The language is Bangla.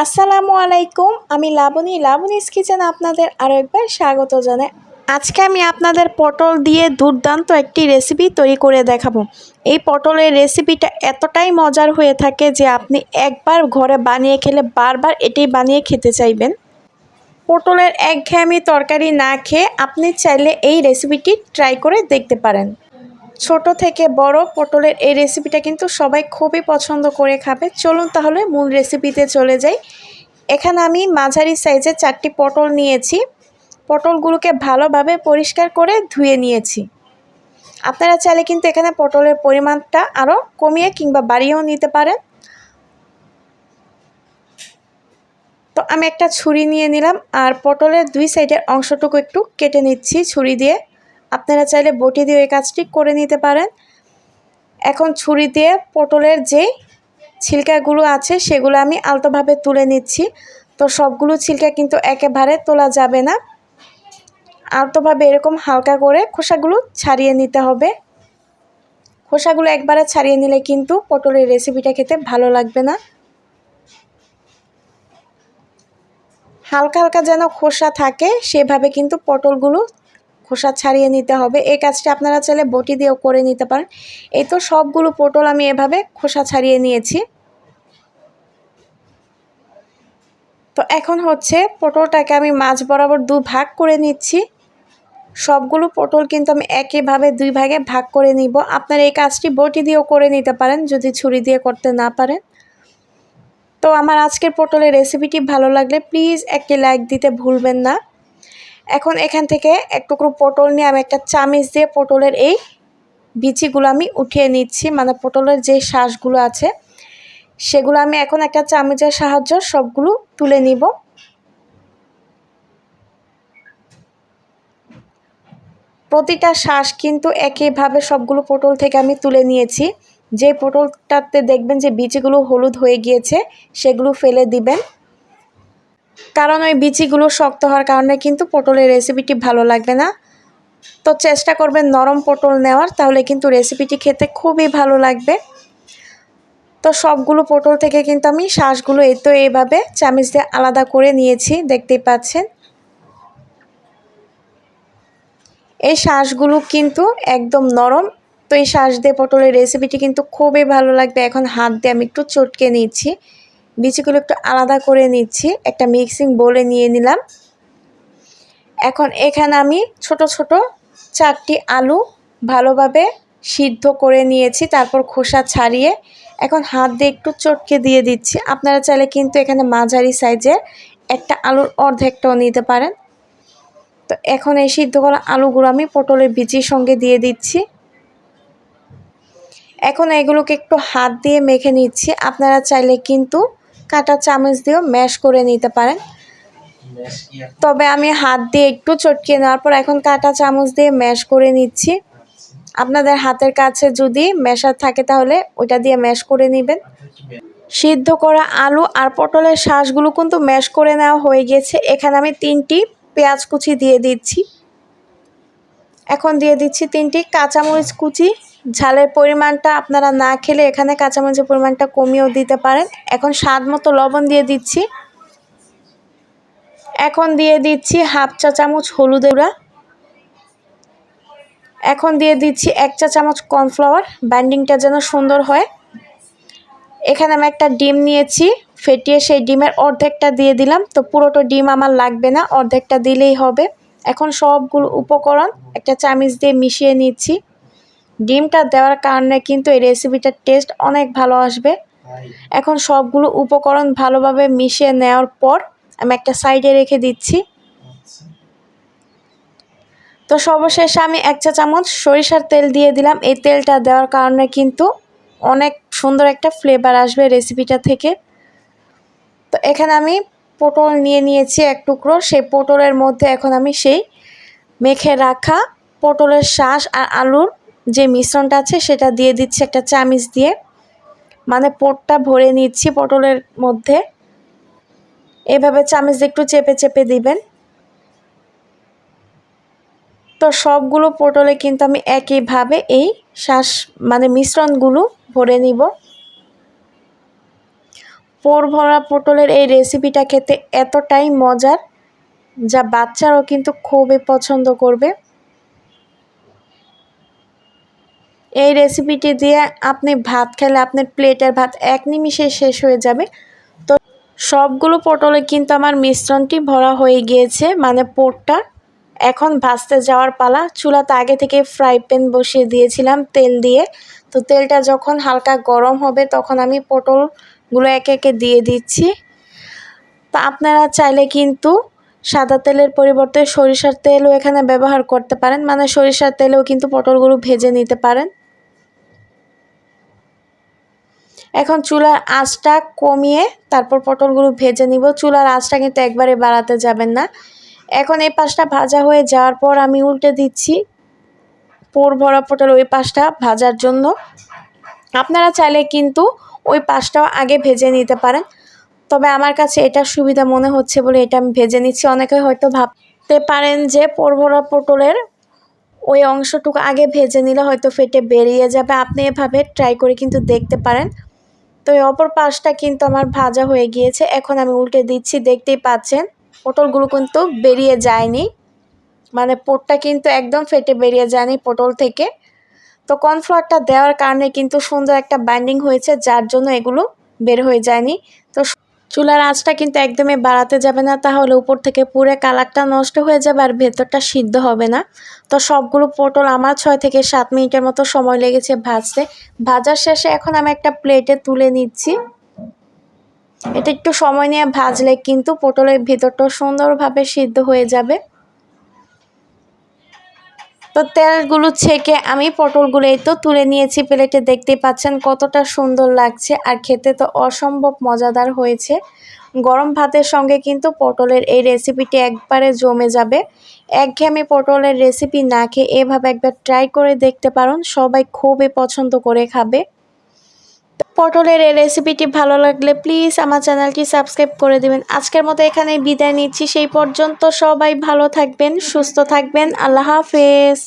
আসসালামু আলাইকুম। আমি লাবণীস কিচেনে আপনাদের আরও একবার স্বাগত জানাই। আজকে আমি আপনাদের পটল দিয়ে দুর্দান্ত একটি রেসিপি তৈরি করে দেখাবো। এই পটলের রেসিপিটা এতটাই মজার হয়ে থাকে যে আপনি একবার ঘরে বানিয়ে খেলে বারবার এটাই বানিয়ে খেতে চাইবেন। পটলের একঘেয়েমি তরকারি না খেয়ে আপনি চাইলে এই রেসিপিটি ট্রাই করে দেখতে পারেন। ছোট থেকে বড় পটলের এই রেসিপিটা কিন্তু সবাই খুবই পছন্দ করে খাবে। চলুন তাহলে মূল রেসিপিতে চলে যাই। এখানে আমি মাঝারি সাইজের 4টি পটল নিয়েছি। পটলগুলোকে ভালোভাবে পরিষ্কার করে ধুয়ে নিয়েছি। আপনারা চাইলে কিন্তু এখানে পটলের পরিমাণটা আরও কমিয়ে কিংবা বাড়িয়েও নিতে পারেন। তো আমি একটা ছুরি নিয়ে নিলাম আর পটলের দুই সাইডের অংশটুকু একটু কেটে নিচ্ছি ছুরি দিয়ে। আপনারা চাইলে বটি দিয়ে এই কাজটি করে নিতে পারেন। এখন ছুরি দিয়ে পটলের যে ছিলকাগুলো আছে সেগুলো আমি আলতোভাবে তুলে নিচ্ছি। তো সবগুলো ছিলকা কিন্তু একেবারে তোলা যাবে না, আলতোভাবে এরকম হালকা করে খোসাগুলো ছাড়িয়ে নিতে হবে। খোসাগুলো একবারে ছাড়িয়ে নিলে কিন্তু পটলের রেসিপিটা খেতে ভালো লাগবে না। হালকা হালকা যেন খোসা থাকে সেভাবে কিন্তু পটলগুলো খোসা ছাড়িয়ে নিতে হবে। এই কাজটা আপনারা চাইলে বটি দিয়েও করে নিতে পারেন। এই তো সবগুলো পটল আমি এভাবে খোসা ছাড়িয়ে নিয়েছি। তো এখন হচ্ছে পটলটাকে আমি মাঝ বরাবর ভাগ করে নিচ্ছি। সবগুলো পটল কিন্তু আমি একইভাবে 2 ভাগে ভাগ করে নিব। আপনারা এই কাজটি বটি দিয়েও করে নিতে পারেন যদি ছুরি দিয়ে করতে না পারেন। তো আমার আজকের পটলের রেসিপিটি ভালো লাগলে প্লিজ একটি লাইক দিতে ভুলবেন না। এখন এখান থেকে এক টুকরো পটল নিয়ে আমি একটা চামচ দিয়ে পটলের এই বিচিগুলো আমি উঠিয়ে নিচ্ছি, মানে পটলের যে শাঁসগুলো আছে সেগুলো আমি এখন একটা চামচের সাহায্যে সবগুলো তুলে নিব। প্রতিটা শাঁস কিন্তু একইভাবে সবগুলো পটল থেকে আমি তুলে নিয়েছি। যে পটলটাতে দেখবেন যে বিচিগুলো হলুদ হয়ে গিয়েছে সেগুলো ফেলে দিবেন, কারণ ওই বিচিগুলো শক্ত হওয়ার কারণে কিন্তু পটলের রেসিপিটি ভালো লাগবে না। তো চেষ্টা করবেন নরম পটল নেওয়ার, তাহলে কিন্তু রেসিপিটি খেতে খুবই ভালো লাগবে। তো সবগুলো পটল থেকে কিন্তু আমি শাঁসগুলো এইভাবে চামচ দিয়ে আলাদা করে নিয়েছি, দেখতেই পাচ্ছেন। এই শাঁসগুলো কিন্তু একদম নরম। তো এই শাঁস দিয়ে পটলের রেসিপিটি কিন্তু খুবই ভালো লাগবে। এখন হাত দিয়ে আমি একটু চটকে নিচ্ছি, বিচিগুলো একটু আলাদা করে নিচ্ছি। একটা মিক্সিং বোলে নিয়ে নিলাম। এখন এখানে আমি ছোট ছোট 4টি আলু ভালোভাবে সিদ্ধ করে নিয়েছি, তারপর খোসা ছাড়িয়ে এখন হাত দিয়ে একটু চটকে দিয়ে দিচ্ছি। আপনারা চাইলে কিন্তু এখানে মাঝারি সাইজের একটা আলুর অর্ধেকটাও নিতে পারেন। তো এখন এই সিদ্ধ করা আলুগুলো আমি পটলের বিচির সঙ্গে দিয়ে দিচ্ছি। এখন এগুলোকে একটু হাত দিয়ে মেখে নিচ্ছি। আপনারা চাইলে কিন্তু কাঁটা চামচ দিয়েও ম্যাশ করে নিতে পারেন, তবে আমি হাত দিয়ে একটু চটকিয়ে নেওয়ার পর এখন কাঁটা চামচ দিয়ে ম্যাশ করে নিচ্ছি। আপনাদের হাতের কাছে যদি ম্যাশার থাকে তাহলে ওইটা দিয়ে ম্যাশ করে নেবেন। সিদ্ধ করা আলু আর পটলের শাঁসগুলো কিন্তু ম্যাশ করে নেওয়া হয়ে গেছে। এখানে আমি 3টি পেঁয়াজ কুচি দিয়ে দিচ্ছি। এখন দিয়ে দিচ্ছি 3টি কাঁচামরিচ কুচি। ঝালের পরিমাণটা আপনারা না খেলে এখানে কাঁচামরিচের পরিমাণটা কমিয়েও দিতে পারেন। এখন স্বাদ মতো লবণ দিয়ে দিচ্ছি। এখন দিয়ে দিচ্ছি হাফ চা চামচ হলুদের গুঁড়া। এখন দিয়ে দিচ্ছি 1 চা চামচ কর্নফ্লাওয়ার, বাইন্ডিংটা যেন সুন্দর হয়। এখানে আমি একটা ডিম নিয়েছি, ফেটিয়ে সেই ডিমের অর্ধেকটা দিয়ে দিলাম। তো পুরোটা ডিম আমার লাগবে না, অর্ধেকটা দিলেই হবে। এখন সবগুলো উপকরণ একটা চামচ দিয়ে মিশিয়ে নিচ্ছি। ডিমটা দেওয়ার কারণে কিন্তু এই রেসিপিটার টেস্ট অনেক ভালো আসবে। এখন সবগুলো উপকরণ ভালোভাবে মিশিয়ে নেওয়ার পর আমি একটা সাইডে রেখে দিচ্ছি। তো সর্বশেষে আমি 1 চা চামচ সরিষার তেল দিয়ে দিলাম। এই তেলটা দেওয়ার কারণে কিন্তু অনেক সুন্দর একটা ফ্লেভার আসবে রেসিপিটা থেকে। তো এখানে আমি পটল নিয়ে নিয়েছি এক টুকরো। সেই পটলের মধ্যে এখন আমি সেই মেখে রাখা পটলের শাঁস আর আলুর যে মিশ্রণটা আছে সেটা দিয়ে দিচ্ছি একটা চামচ দিয়ে, মানে পোটটা ভরে নিচ্ছি পটলের মধ্যে। এভাবে চামচ দিয়ে একটু চেপে চেপে দিবেন। তো সবগুলো পটলে কিন্তু আমি একইভাবে এই শাঁস মানে মিশ্রণগুলো ভরে নিব। পোর ভরা পটলের এই রেসিপিটা খেতে এতটাই মজার, যা বাচ্চারাও কিন্তু খুবই পছন্দ করবে। এই রেসিপিটি দিয়ে আপনি ভাত খেলে আপনার প্লেটের ভাত এক নিমিষে শেষ হয়ে যাবে। তো সবগুলো পটলে কিন্তু আমার মিশ্রণটি ভরা হয়ে গিয়েছে, মানে পোরটা। এখন ভাজতে যাওয়ার পালা। চুলাতে আগে থেকে ফ্রাই প্যান বসিয়ে দিয়েছিলাম তেল দিয়ে। তো তেলটা যখন হালকা গরম হবে তখন আমি পটলগুলো একে একে দিয়ে দিচ্ছি। তো আপনারা চাইলে কিন্তু সাদা তেলের পরিবর্তে সরিষার তেলও এখানে ব্যবহার করতে পারেন, মানে সরিষার তেলেও কিন্তু পটলগুলো ভেজে নিতে পারেন। এখন চুলার আঁচটা কমিয়ে তারপর পটলগুলো ভেজে নিব। চুলার আঁচটা কিন্তু একবারে বাড়াতে যাবেন না। এখন এই পাশটা ভাজা হয়ে যাওয়ার পর আমি উল্টে দিচ্ছি পোর ভরা পটল ওই পাশটা ভাজার জন্য। আপনারা চাইলে কিন্তু ওই পাশটাও আগে ভেজে নিতে পারেন, তবে আমার কাছে এটা সুবিধা মনে হচ্ছে বলে এটা আমি ভেজে নিচ্ছি। অনেকে হয়তো ভাবতে পারেন যে পোর ভরা পটলের ওই অংশটুকু আগে ভেজে নিলে হয়তো ফেটে বেরিয়ে যাবে। আপনি এভাবে ট্রাই করে কিন্তু দেখতে পারেন। তো এই অপর পাশটা কিন্তু আমার ভাজা হয়ে গিয়েছে। এখন আমি উল্টে দিচ্ছি। দেখতেই পাচ্ছেন পটলগুলো কিন্তু বেরিয়ে যায়নি, মানে পোরটা কিন্তু একদম ফেটে বেরিয়ে যায়নি পটল থেকে। তো কর্নফ্লাওয়ারটা দেওয়ার কারণে কিন্তু সুন্দর একটা বাইন্ডিং হয়েছে, যার জন্য এগুলো বের হয়ে যায়নি। তো চুলার আঁচটা কিন্তু একদমই বাড়াতে যাবে না, তাহলে উপর থেকে পুরো কালারটা নষ্ট হয়ে যাবে আর ভেতরটা সিদ্ধ হবে না। তো সবগুলো পটল আমার 6 থেকে 7 মিনিটের মতো সময় লেগেছে ভাজতে। ভাজার শেষে এখন আমি একটা প্লেটে তুলে নিচ্ছি। এটা একটু সময় নিয়ে ভাজলে কিন্তু পটলের ভিতরটা সুন্দরভাবে সিদ্ধ হয়ে যাবে। তো তেলগুলো ছেঁকে আমি পটলগুলো এই তো তুলে নিয়েছি প্লেটে। দেখতেই পাচ্ছেন কতটা সুন্দর লাগছে, আর খেতে তো অসম্ভব মজাদার হয়েছে। গরম ভাতের সঙ্গে কিন্তু পটলের এই রেসিপিটি একবারে জমে যাবে। একঘেয়েমি পটলের রেসিপি না খেয়ে এভাবে একবার ট্রাই করে দেখতে পারেন, সবাই খুবই পছন্দ করে খাবে। পটলের এই রেসিপিটি ভালো লাগলে প্লিজ আমার চ্যানেলটি সাবস্ক্রাইব করে দেবেন। আজকের মতো এখানেই বিদায় নিচ্ছি। সেই পর্যন্ত সবাই ভালো থাকবেন, সুস্থ থাকবেন। আল্লাহ হাফেজ।